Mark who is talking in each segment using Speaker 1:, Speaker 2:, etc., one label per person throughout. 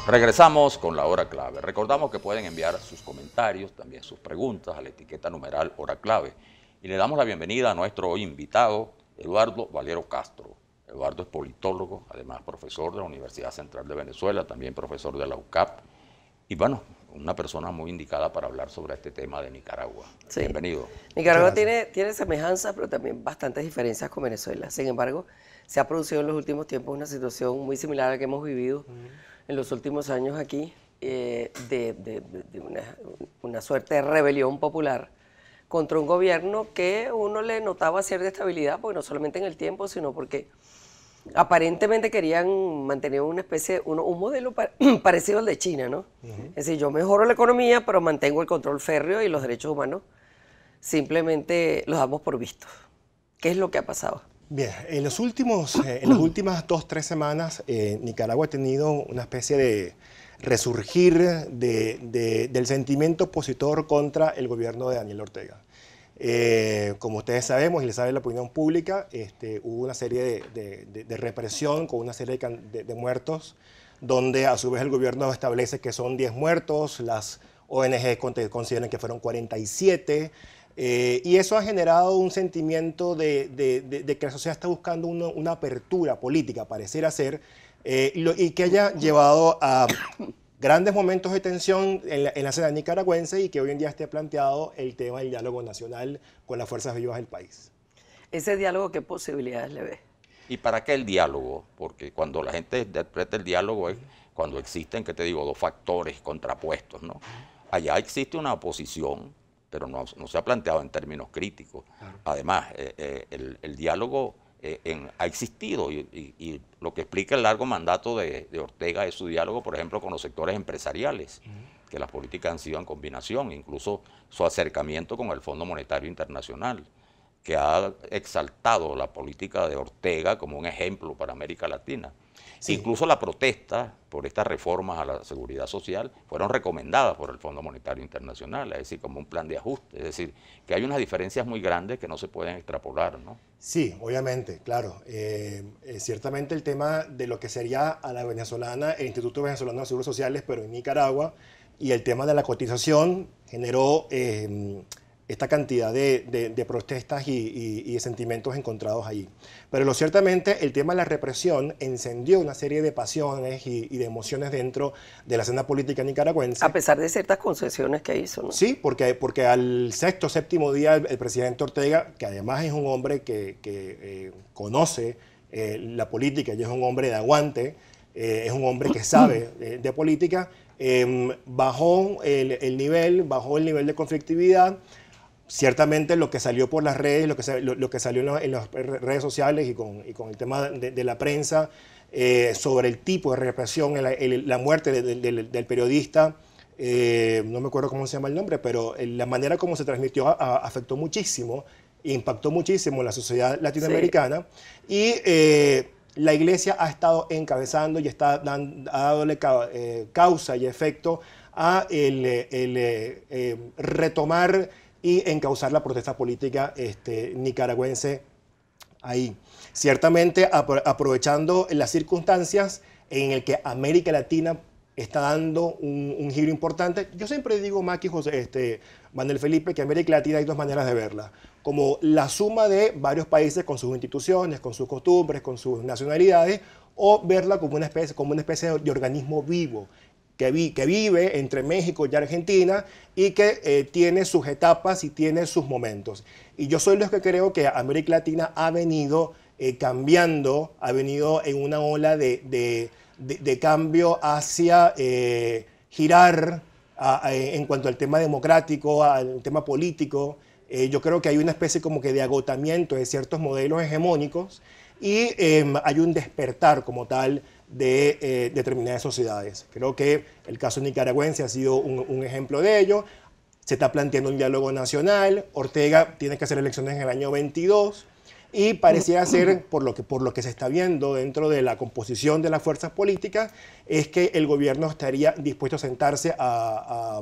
Speaker 1: Regresamos con la hora clave. Recordamos que pueden enviar sus comentarios, también sus preguntas a la etiqueta numeral hora clave. Y le damos la bienvenida a nuestro invitado, Eduardo Valero Castro. Eduardo es politólogo, además profesor de la Universidad Central de Venezuela, también profesor de la UCAP. Y bueno, una persona muy indicada para hablar sobre este tema de Nicaragua. Sí. Bienvenido.
Speaker 2: Nicaragua tiene semejanzas, pero también bastantes diferencias con Venezuela. Sin embargo, se ha producido en los últimos tiempos una situación muy similar a la que hemos vivido en los últimos años aquí, de una suerte de rebelión popular contra un gobierno que uno le notaba cierta estabilidad, porque no solamente en el tiempo, sino porque aparentemente querían mantener una especie, un modelo parecido al de China, ¿no? Es decir, yo mejoro la economía, pero mantengo el control férreo y los derechos humanos simplemente los damos por vistos. ¿Qué es lo que ha pasado?
Speaker 3: Bien, en las últimas 2-3 semanas, Nicaragua ha tenido una especie de resurgir del sentimiento opositor contra el gobierno de Daniel Ortega. Como ustedes sabemos y le sabe la opinión pública, hubo una serie de represión con una serie de muertos, donde a su vez el gobierno establece que son 10 muertos, las ONG consideran que fueron 47, y eso ha generado un sentimiento de que la sociedad está buscando una apertura política, pareciera ser, y que haya llevado a grandes momentos de tensión en la escena nicaragüense y que hoy en día esté planteado el tema del diálogo nacional con las fuerzas vivas del país.
Speaker 2: ¿Ese diálogo qué posibilidades le ve?
Speaker 1: ¿Y para qué el diálogo? Porque cuando la gente interpreta el diálogo es cuando existen, ¿qué te digo?, dos factores contrapuestos, ¿no? Allá existe una oposición, pero no se ha planteado en términos críticos. Además, el diálogo ha existido y lo que explica el largo mandato de Ortega es su diálogo, por ejemplo, con los sectores empresariales, que las políticas han sido en combinación, incluso su acercamiento con el Fondo Monetario Internacional, que ha exaltado la política de Ortega como un ejemplo para América Latina. Sí. Incluso la protesta por estas reformas a la seguridad social fueron recomendadas por el Fondo Monetario Internacional, es decir, como un plan de ajuste. Es decir, que hay unas diferencias muy grandes que no se pueden extrapolar, ¿no?
Speaker 3: Sí, obviamente, claro. Ciertamente el tema de lo que sería a la venezolana, el Instituto Venezolano de Seguros Sociales, pero en Nicaragua, y el tema de la cotización generó esta cantidad de protestas y de sentimientos encontrados allí. Pero ciertamente el tema de la represión encendió una serie de pasiones y de emociones dentro de la escena política nicaragüense.
Speaker 2: A pesar de ciertas concesiones que hizo, ¿no?
Speaker 3: Sí, porque al séptimo día el presidente Ortega, que además es un hombre que conoce la política y es un hombre de aguante, es un hombre que sabe de política, bajó el nivel de conflictividad. Ciertamente lo que salió por las redes, lo que salió en las redes sociales y con el tema de la prensa sobre el tipo de represión, la muerte del periodista, no me acuerdo cómo se llama el nombre, pero la manera como se transmitió afectó muchísimo, impactó muchísimo en la sociedad latinoamericana. Sí. Y la Iglesia ha estado encabezando y ha dándole causa y efecto a retomar y encauzar la protesta política nicaragüense ahí. Ciertamente aprovechando las circunstancias en el que América Latina está dando un giro importante. Yo siempre digo, Maki, Manuel Felipe, que América Latina hay dos maneras de verla. Como la suma de varios países con sus instituciones, con sus costumbres, con sus nacionalidades, o verla como una especie de organismo vivo, que vive entre México y Argentina y que tiene sus etapas y tiene sus momentos. Y yo soy los que creo que América Latina ha venido cambiando, ha venido en una ola de cambio hacia girar en cuanto al tema democrático, al tema político. Yo creo que hay una especie como que de agotamiento de ciertos modelos hegemónicos y hay un despertar como tal de determinadas sociedades. Creo que el caso nicaragüense ha sido un ejemplo de ello. Se está planteando un diálogo nacional. Ortega tiene que hacer elecciones en el año 22 y pareciera ser, por lo que se está viendo dentro de la composición de las fuerzas políticas, es que el gobierno estaría dispuesto a sentarse a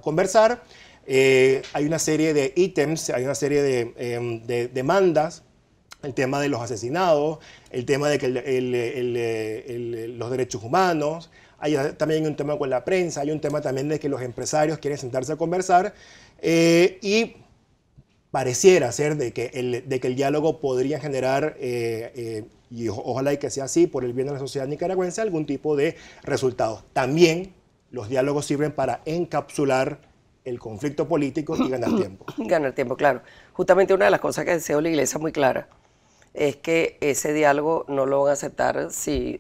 Speaker 3: conversar. Hay una serie de ítems, hay una serie de demandas, el tema de los asesinados, el tema de que los derechos humanos, hay también un tema con la prensa, hay un tema también de que los empresarios quieren sentarse a conversar y pareciera ser de que el diálogo podría generar, y ojalá y que sea así, por el bien de la sociedad nicaragüense, algún tipo de resultados. También los diálogos sirven para encapsular el conflicto político y ganar tiempo.
Speaker 2: Ganar tiempo, claro. Justamente una de las cosas que decía la Iglesia muy clara es que ese diálogo no lo van a aceptar si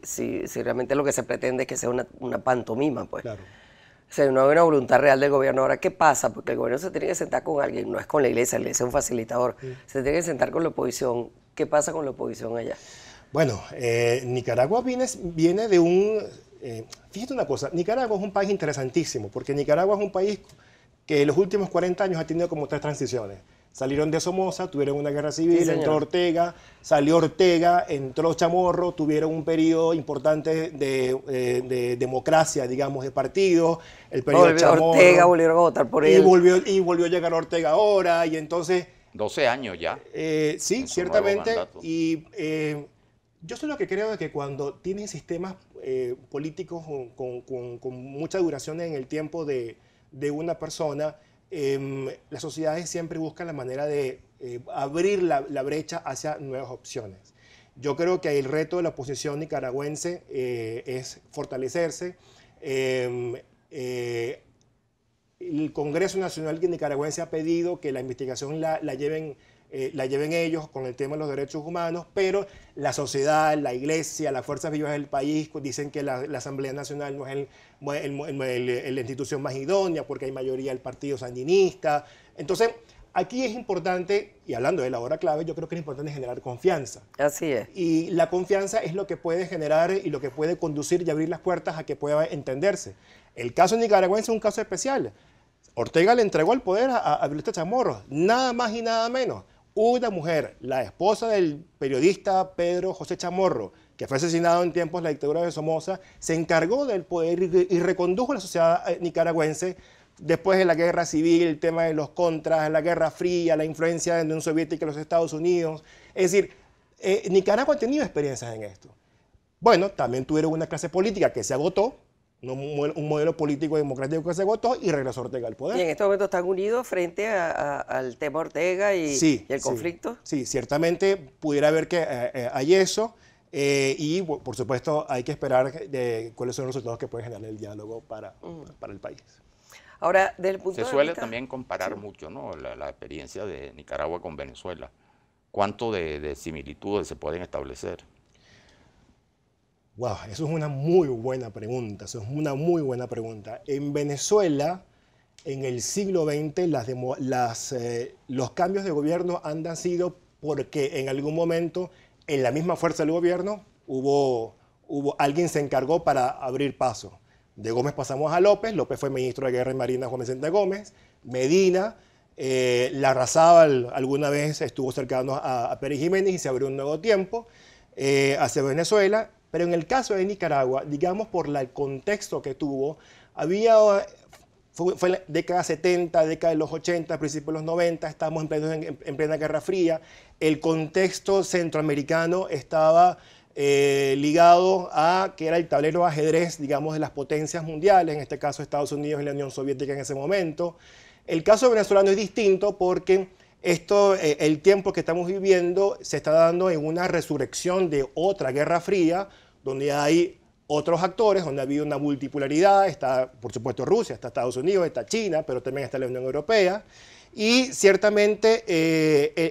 Speaker 2: realmente lo que se pretende es que sea una pantomima, pues.
Speaker 3: Claro.
Speaker 2: O sea, no hay una voluntad real del gobierno. Ahora, ¿qué pasa? Porque el gobierno se tiene que sentar con alguien, no es con la Iglesia es un facilitador. Se tiene que sentar con la oposición. ¿Qué pasa con la oposición allá?
Speaker 3: Bueno, Nicaragua viene de un... fíjate una cosa, Nicaragua es un país interesantísimo, porque Nicaragua es un país que en los últimos 40 años ha tenido como 3 transiciones. Salieron de Somoza, tuvieron una guerra civil,
Speaker 2: sí,
Speaker 3: entró Ortega, salió Ortega, entró Chamorro, tuvieron un periodo importante de democracia, digamos, de partido. El periodo Chamorro,
Speaker 2: Ortega, volvieron a votar por él.
Speaker 3: Y volvió a llegar Ortega ahora, y entonces...
Speaker 1: 12 años ya.
Speaker 3: Sí, ciertamente. Y yo soy lo que creo de que cuando tienes sistemas políticos con mucha duración en el tiempo de una persona, las sociedades siempre buscan la manera de abrir la brecha hacia nuevas opciones. Yo creo que el reto de la oposición nicaragüense es fortalecerse. El Congreso Nacional Nicaragüense ha pedido que la investigación la lleven ellos con el tema de los derechos humanos, pero la sociedad, la iglesia, las fuerzas vivas del país dicen que la Asamblea Nacional no es la institución más idónea porque hay mayoría del partido sandinista. Entonces, aquí es importante, y hablando de la hora clave, yo creo que es importante generar confianza.
Speaker 2: Así es.
Speaker 3: Y la confianza es lo que puede generar y lo que puede conducir y abrir las puertas a que pueda entenderse. El caso nicaragüense es un caso especial. Ortega le entregó el poder a Violeta Chamorro, nada más y nada menos. Una mujer, la esposa del periodista Pedro José Chamorro, que fue asesinado en tiempos de la dictadura de Somoza, se encargó del poder y recondujo a la sociedad nicaragüense después de la guerra civil, el tema de los contras, la guerra fría, la influencia de la Unión Soviética en los Estados Unidos. Es decir, Nicaragua ha tenido experiencias en esto. Bueno, también tuvieron una clase política que se agotó, un modelo político democrático que se agotó y regresó Ortega al poder.
Speaker 2: Y en este momento están unidos frente al tema Ortega y el conflicto.
Speaker 3: Sí, ciertamente pudiera haber que hay eso y por supuesto hay que esperar cuáles son los resultados que puede generar el diálogo para el país.
Speaker 2: Ahora, desde el punto
Speaker 1: Se
Speaker 2: de
Speaker 1: suele
Speaker 2: vista...
Speaker 1: también comparar mucho, ¿no? la experiencia de Nicaragua con Venezuela. ¿Cuánto de similitudes se pueden establecer?
Speaker 3: Wow, eso es una muy buena pregunta, En Venezuela, en el siglo XX, los cambios de gobierno han sido porque en algún momento, en la misma fuerza del gobierno, alguien se encargó para abrir paso. De Gómez pasamos a López, López fue ministro de Guerra y Marina, Juan Vicente Gómez, Medina, Larrazábal alguna vez estuvo cercano a Pérez Jiménez y se abrió un nuevo tiempo hacia Venezuela. Pero en el caso de Nicaragua, digamos por el contexto que tuvo, fue la década 70, década de los 80, principios de los 90, estábamos en plena Guerra Fría, el contexto centroamericano estaba ligado a que era el tablero de ajedrez, digamos, de las potencias mundiales, en este caso Estados Unidos y la Unión Soviética en ese momento. El caso venezolano es distinto porque el tiempo que estamos viviendo se está dando en una resurrección de otra Guerra Fría, donde hay otros actores, donde ha habido una multipolaridad, está por supuesto Rusia, está Estados Unidos, está China, pero también está la Unión Europea. Y ciertamente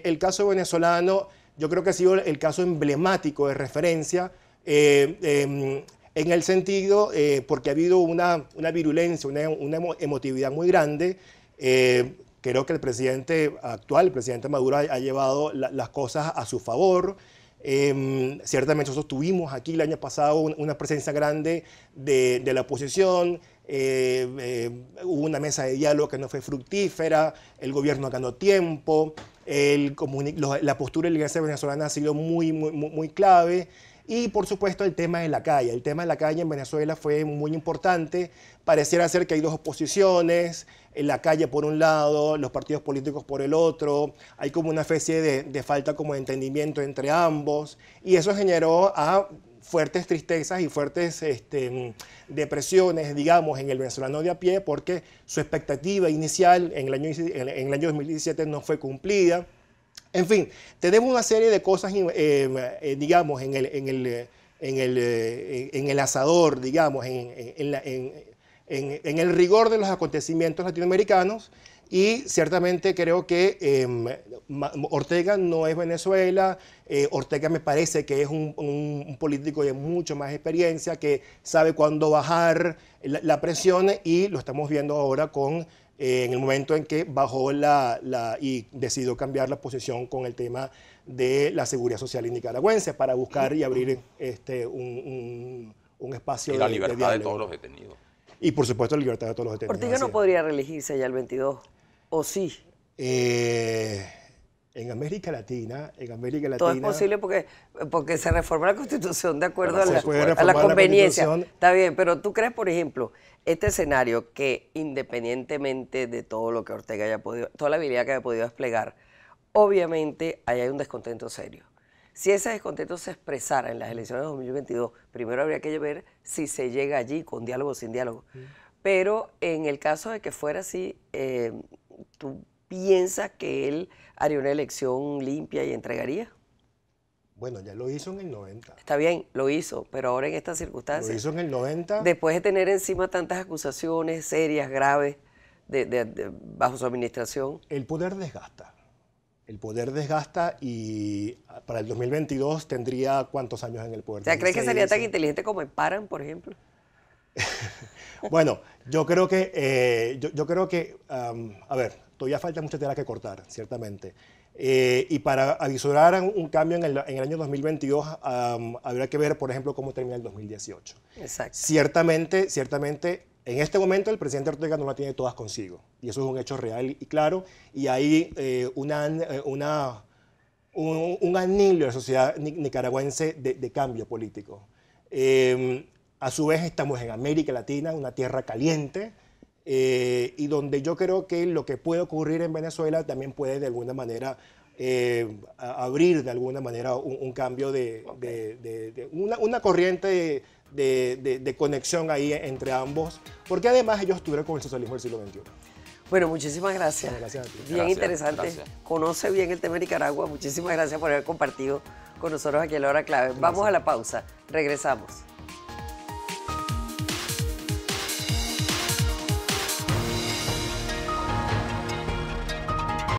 Speaker 3: el caso venezolano, yo creo que ha sido el caso emblemático de referencia, en el sentido, porque ha habido una virulencia, una emotividad muy grande. Creo que el presidente actual, el presidente Maduro, ha llevado las cosas a su favor. Ciertamente nosotros tuvimos aquí el año pasado una presencia grande de la oposición, hubo una mesa de diálogo que no fue fructífera, el gobierno ganó tiempo, la postura de la iglesia venezolana ha sido muy clave. Y por supuesto el tema de la calle. El tema de la calle en Venezuela fue muy importante. Pareciera ser que hay dos oposiciones, en la calle por un lado, los partidos políticos por el otro. Hay como una especie de falta como de entendimiento entre ambos. Y eso generó fuertes tristezas y fuertes depresiones, digamos, en el venezolano de a pie, porque su expectativa inicial en el año 2017 no fue cumplida. En fin, tenemos una serie de cosas, digamos, en el asador, digamos, en el rigor de los acontecimientos latinoamericanos, y ciertamente creo que Ortega no es Venezuela. Ortega me parece que es un político de mucho más experiencia, que sabe cuándo bajar la presión, y lo estamos viendo ahora en el momento en que bajó y decidió cambiar la posición con el tema de la seguridad social nicaragüense para buscar y abrir un espacio
Speaker 1: y la libertad de
Speaker 3: diálogo.
Speaker 1: todos los detenidos.
Speaker 3: Y por supuesto la libertad de todos los detenidos.
Speaker 2: Ortega no podría reelegirse ya el 22, ¿o sí?
Speaker 3: En América Latina...
Speaker 2: Todo es posible porque se reforma la Constitución de acuerdo
Speaker 3: Se puede
Speaker 2: a la
Speaker 3: reformar la
Speaker 2: conveniencia.
Speaker 3: Constitución.
Speaker 2: Está bien, pero tú crees, por ejemplo, este escenario que independientemente de todo lo que Ortega haya podido, toda la habilidad que haya podido desplegar, obviamente ahí hay un descontento serio. Si ese descontento se expresara en las elecciones de 2022, primero habría que ver si se llega allí con diálogo o sin diálogo. Pero en el caso de que fuera así, ¿tú piensas que él haría una elección limpia y entregaría?
Speaker 3: Bueno, ya lo hizo en el 90.
Speaker 2: Está bien, lo hizo, pero ahora en estas circunstancias,
Speaker 3: Lo hizo en el 90.
Speaker 2: después de tener encima tantas acusaciones serias, graves, bajo su administración.
Speaker 3: El poder desgasta. El poder desgasta, y para el 2022 tendría ¿cuántos años en el poder?
Speaker 2: O sea, ¿crees que sería tan
Speaker 3: 16.
Speaker 2: inteligente como Emparan, por ejemplo?
Speaker 3: Bueno, yo creo que, a ver, todavía falta mucha tela que cortar, ciertamente. Y para avisorar un cambio en el año 2022, habrá que ver, por ejemplo, cómo termina el 2018.
Speaker 2: Exacto.
Speaker 3: Ciertamente, en este momento el presidente Ortega no la tiene todas consigo, y eso es un hecho real y claro, y hay un anhelo de la sociedad nicaragüense de cambio político. A su vez estamos en América Latina, una tierra caliente, y donde yo creo que lo que puede ocurrir en Venezuela también puede de alguna manera abrir de alguna manera un cambio una corriente de conexión ahí entre ambos, porque además ellos estuvieron con el socialismo del siglo XXI.
Speaker 2: Bueno, muchísimas gracias.
Speaker 3: Bueno, gracias a ti.
Speaker 2: Bien
Speaker 1: Gracias,
Speaker 2: interesante.
Speaker 1: gracias.
Speaker 2: Conoce bien el tema de Nicaragua. Muchísimas gracias por haber compartido con nosotros aquí en La Hora Clave. Vamos a la pausa. Regresamos.